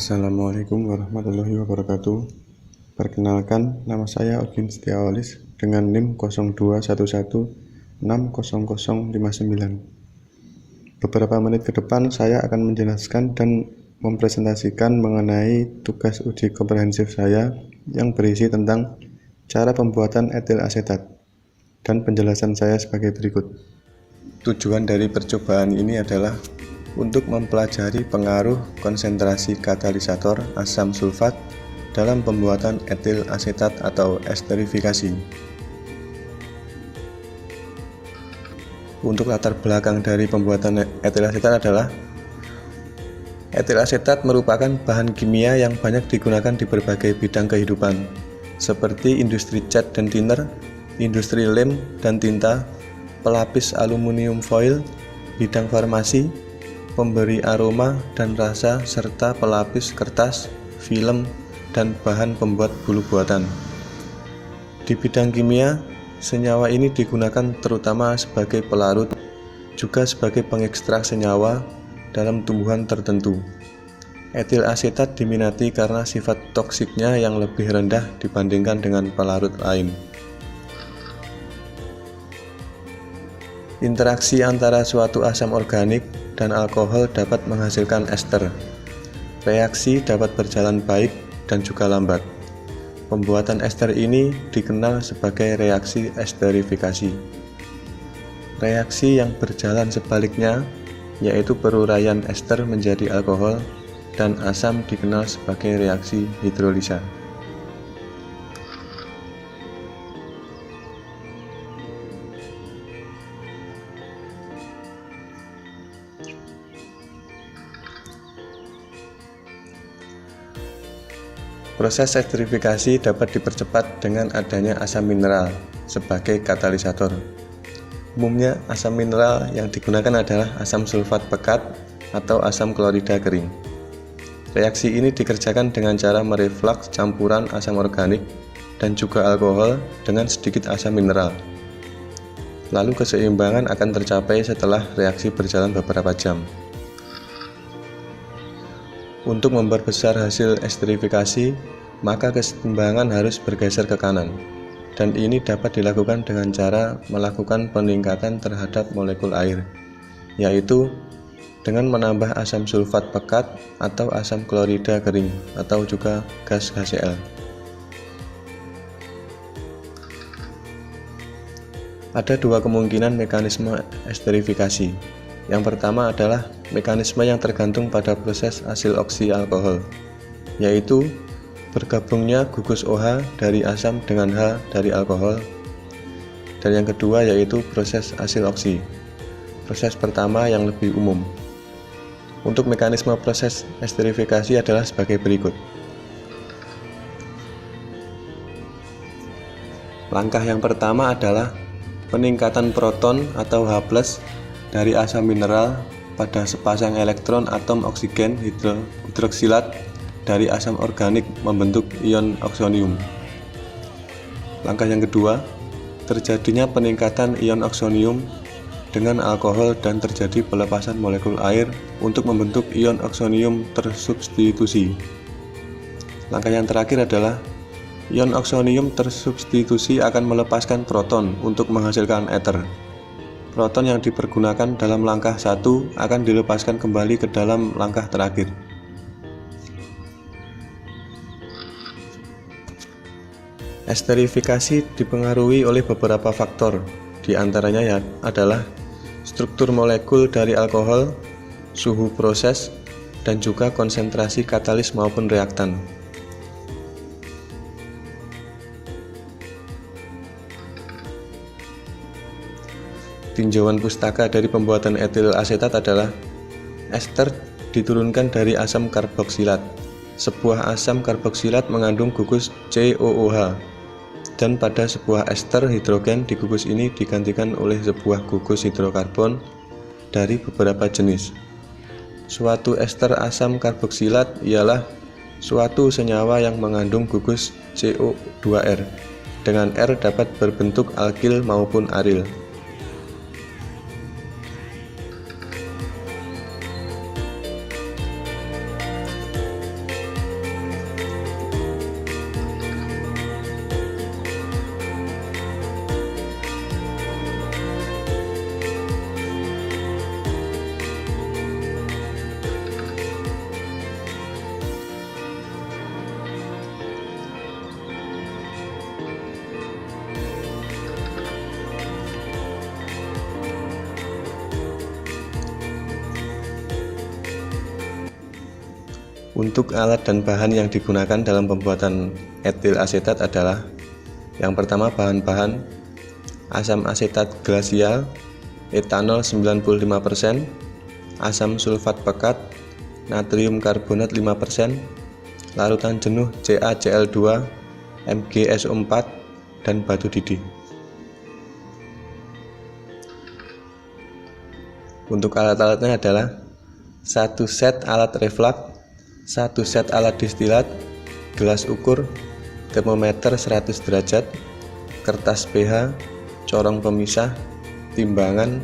Assalamualaikum warahmatullahi wabarakatuh. Perkenalkan, nama saya Ogin Setiawalis dengan NIM 0211600059. Beberapa menit ke depan saya akan menjelaskan dan mempresentasikan mengenai tugas uji komprehensif saya yang berisi tentang cara pembuatan etil asetat, dan penjelasan saya sebagai berikut. Tujuan dari percobaan ini adalah untuk mempelajari pengaruh konsentrasi katalisator asam sulfat dalam pembuatan etil asetat atau esterifikasi. Untuk latar belakang dari pembuatan etil asetat adalah etil asetat merupakan bahan kimia yang banyak digunakan di berbagai bidang kehidupan, seperti industri cat dan thinner, industri lem dan tinta, pelapis aluminium foil, bidang farmasi, pemberi aroma dan rasa, serta pelapis kertas, film, dan bahan pembuat bulu buatan. Di bidang kimia, senyawa ini digunakan terutama sebagai pelarut, juga sebagai pengekstrak senyawa dalam tumbuhan tertentu. Etil asetat diminati karena sifat toksiknya yang lebih rendah dibandingkan dengan pelarut lain. Interaksi antara suatu asam organik dan alkohol dapat menghasilkan ester. Reaksi dapat berjalan baik dan juga lambat. Pembuatan ester ini dikenal sebagai reaksi esterifikasi. Reaksi yang berjalan sebaliknya, yaitu peruraian ester menjadi alkohol dan asam, dikenal sebagai reaksi hidrolisa. Proses esterifikasi dapat dipercepat dengan adanya asam mineral sebagai katalisator. Umumnya asam mineral yang digunakan adalah asam sulfat pekat atau asam klorida kering. Reaksi ini dikerjakan dengan cara mereflaks campuran asam organik dan juga alkohol dengan sedikit asam mineral. Lalu keseimbangan akan tercapai setelah reaksi berjalan beberapa jam. Untuk memperbesar hasil esterifikasi, maka keseimbangan harus bergeser ke kanan, dan ini dapat dilakukan dengan cara melakukan peningkatan terhadap molekul air, yaitu dengan menambah asam sulfat pekat atau asam klorida kering atau juga gas HCl. Ada dua kemungkinan mekanisme esterifikasi. Yang pertama adalah mekanisme yang tergantung pada proses asil oksi alkohol, yaitu bergabungnya gugus OH dari asam dengan H dari alkohol. Dan yang kedua yaitu proses asil oksi. Proses pertama yang lebih umum. Untuk mekanisme proses esterifikasi adalah sebagai berikut. Langkah yang pertama adalah peningkatan proton atau H+ dari asam mineral pada sepasang elektron atom oksigen hidroksilat dari asam organik membentuk ion oksonium. Langkah yang kedua, terjadinya peningkatan ion oksonium dengan alkohol dan terjadi pelepasan molekul air untuk membentuk ion oksonium tersubstitusi. Langkah yang terakhir adalah ion oksonium tersubstitusi akan melepaskan proton untuk menghasilkan ether. Proton yang dipergunakan dalam langkah 1 akan dilepaskan kembali ke dalam langkah terakhir. Esterifikasi dipengaruhi oleh beberapa faktor, di antaranya adalah struktur molekul dari alkohol, suhu proses, dan juga konsentrasi katalis maupun reaktan. Tinjauan pustaka dari pembuatan etil asetat adalah ester diturunkan dari asam karboksilat. Sebuah asam karboksilat mengandung gugus COOH, dan pada sebuah ester hidrogen di gugus ini digantikan oleh sebuah gugus hidrokarbon dari beberapa jenis. Suatu ester asam karboksilat ialah suatu senyawa yang mengandung gugus CO2R, dengan R dapat berbentuk alkil maupun aril. Untuk alat dan bahan yang digunakan dalam pembuatan etil asetat adalah: yang pertama, bahan-bahan asam asetat glasial, etanol 95%, asam sulfat pekat, natrium karbonat 5%, larutan jenuh CaCl2, MgSO4, dan batu didih. Untuk alat-alatnya adalah: 1 set alat reflux, 1 set alat distilat, gelas ukur, termometer 100 derajat, kertas pH, corong pemisah, timbangan,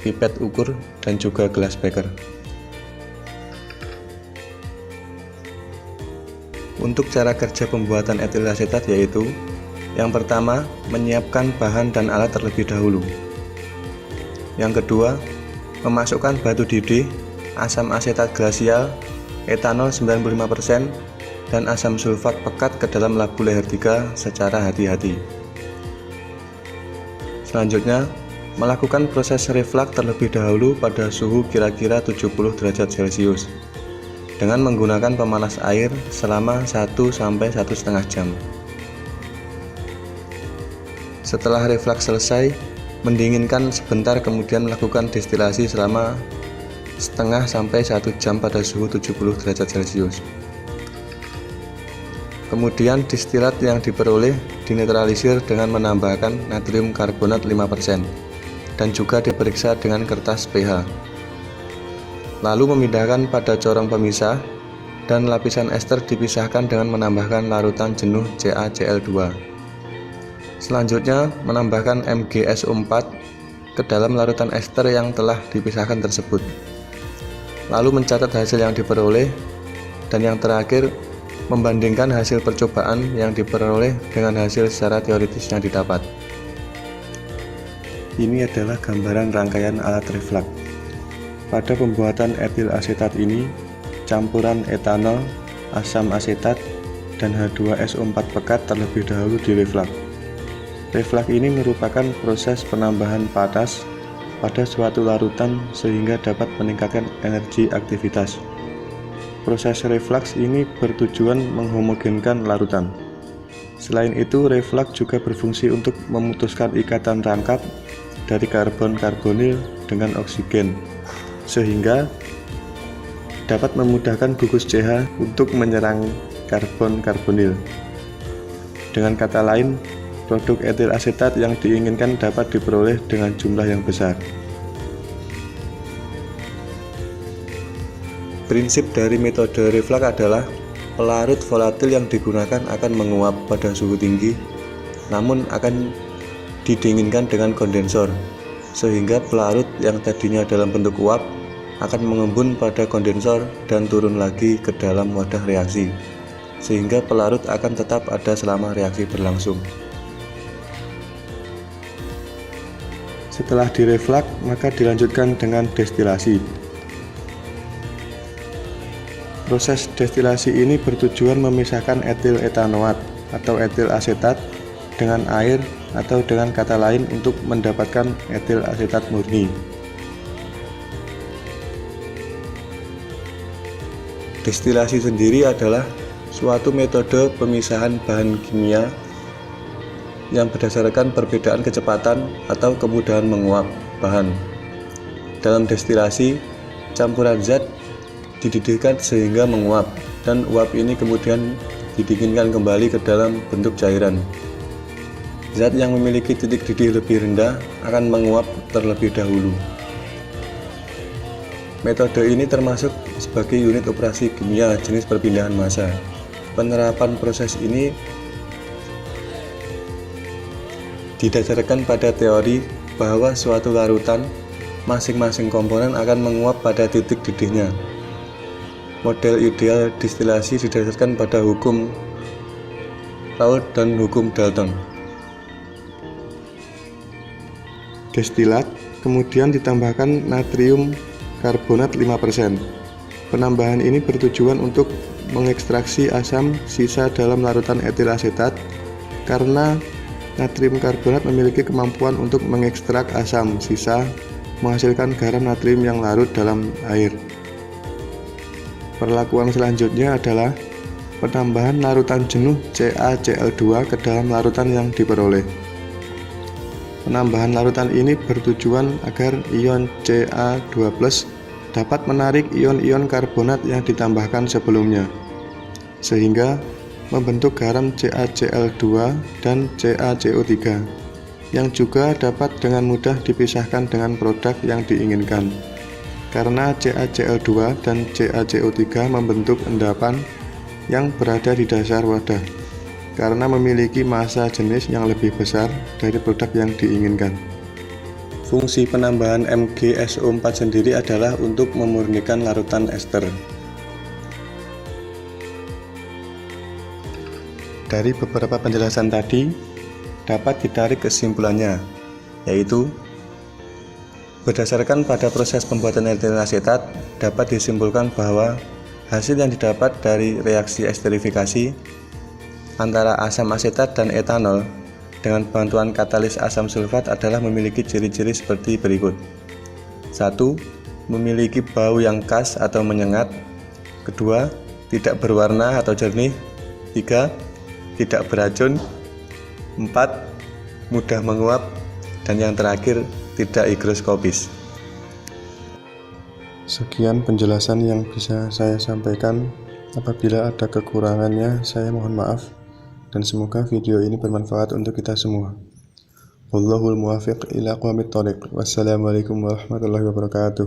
pipet ukur, dan juga gelas beker. Untuk cara kerja pembuatan etil asetat yaitu: yang pertama, menyiapkan bahan dan alat terlebih dahulu. Yang kedua, memasukkan batu didih, asam asetat glasial, etanol 95%, dan asam sulfat pekat ke dalam labu leher 3 secara hati-hati. Selanjutnya, melakukan proses reflux terlebih dahulu pada suhu kira-kira 70 derajat Celcius dengan menggunakan pemanas air selama 1–1,5 jam. Setelah reflux selesai, mendinginkan sebentar, kemudian melakukan destilasi selama setengah sampai 1 jam pada suhu 70 derajat Celcius. Kemudian distilat yang diperoleh dinetralisir dengan menambahkan natrium karbonat 5% dan juga diperiksa dengan kertas pH. Lalu memindahkan pada corong pemisah dan lapisan ester dipisahkan dengan menambahkan larutan jenuh CaCl2. Selanjutnya menambahkan MgSO4 ke dalam larutan ester yang telah dipisahkan tersebut. Lalu mencatat hasil yang diperoleh, dan yang terakhir membandingkan hasil percobaan yang diperoleh dengan hasil secara teoritis yang didapat. Ini adalah gambaran rangkaian alat reflux. Pada pembuatan etil asetat ini, campuran etanol, asam asetat, dan H2SO4 pekat terlebih dahulu direflux. Reflux ini merupakan proses penambahan panas pada suatu larutan sehingga dapat meningkatkan energi aktivitas. Proses reflux ini bertujuan menghomogenkan larutan. Selain itu, reflux juga berfungsi untuk memutuskan ikatan rangkap dari karbon karbonil dengan oksigen, sehingga dapat memudahkan gugus CH untuk menyerang karbon karbonil. Dengan kata lain, produk etil asetat yang diinginkan dapat diperoleh dengan jumlah yang besar. Prinsip dari metode reflux adalah pelarut volatil yang digunakan akan menguap pada suhu tinggi, namun akan didinginkan dengan kondensor, sehingga pelarut yang tadinya dalam bentuk uap akan mengembun pada kondensor dan turun lagi ke dalam wadah reaksi, sehingga pelarut akan tetap ada selama reaksi berlangsung. Setelah direflux, maka dilanjutkan dengan destilasi. Proses destilasi ini bertujuan memisahkan etil etanoat atau etil asetat dengan air, atau dengan kata lain untuk mendapatkan etil asetat murni. Destilasi sendiri adalah suatu metode pemisahan bahan kimia yang berdasarkan perbedaan kecepatan atau kemudahan menguap bahan. Dalam destilasi, campuran zat dididihkan sehingga menguap, dan uap ini kemudian didinginkan kembali ke dalam bentuk cairan. Zat yang memiliki titik didih lebih rendah akan menguap terlebih dahulu. Metode ini termasuk sebagai unit operasi kimia jenis perpindahan massa. Penerapan proses ini didasarkan pada teori bahwa suatu larutan, masing-masing komponen akan menguap pada titik didihnya. Model ideal distilasi didasarkan pada hukum Raoult dan hukum Dalton. Destilat, kemudian ditambahkan natrium karbonat 5%. Penambahan ini bertujuan untuk mengekstraksi asam sisa dalam larutan etil asetat, karena natrium karbonat memiliki kemampuan untuk mengekstrak asam sisa, menghasilkan garam natrium yang larut dalam air. Perlakuan selanjutnya adalah penambahan larutan jenuh CaCl2 ke dalam larutan yang diperoleh. Penambahan larutan ini bertujuan agar ion Ca2+ dapat menarik ion-ion karbonat yang ditambahkan sebelumnya, sehingga membentuk garam CaCl2 dan CaCO3 yang juga dapat dengan mudah dipisahkan dengan produk yang diinginkan. Karena CaCl2 dan CaCO3 membentuk endapan yang berada di dasar wadah karena memiliki massa jenis yang lebih besar dari produk yang diinginkan. Fungsi penambahan MgSO4 sendiri adalah untuk memurnikan larutan ester. Dari beberapa penjelasan tadi, dapat ditarik kesimpulannya, yaitu berdasarkan pada proses pembuatan etilen asetat, dapat disimpulkan bahwa hasil yang didapat dari reaksi esterifikasi antara asam asetat dan etanol dengan bantuan katalis asam sulfat adalah memiliki ciri-ciri seperti berikut. 1. Memiliki bau yang khas atau menyengat. 2. Tidak berwarna atau jernih. 3. Tidak beracun. 4. Mudah menguap. Dan yang terakhir, tidak higroskopis. Sekian penjelasan yang bisa saya sampaikan. Apabila ada kekurangannya, saya mohon maaf. Dan semoga video ini bermanfaat untuk kita semua. Wallahul muwaffiq ila aqwamit thoriq. Wassalamualaikum warahmatullahi wabarakatuh.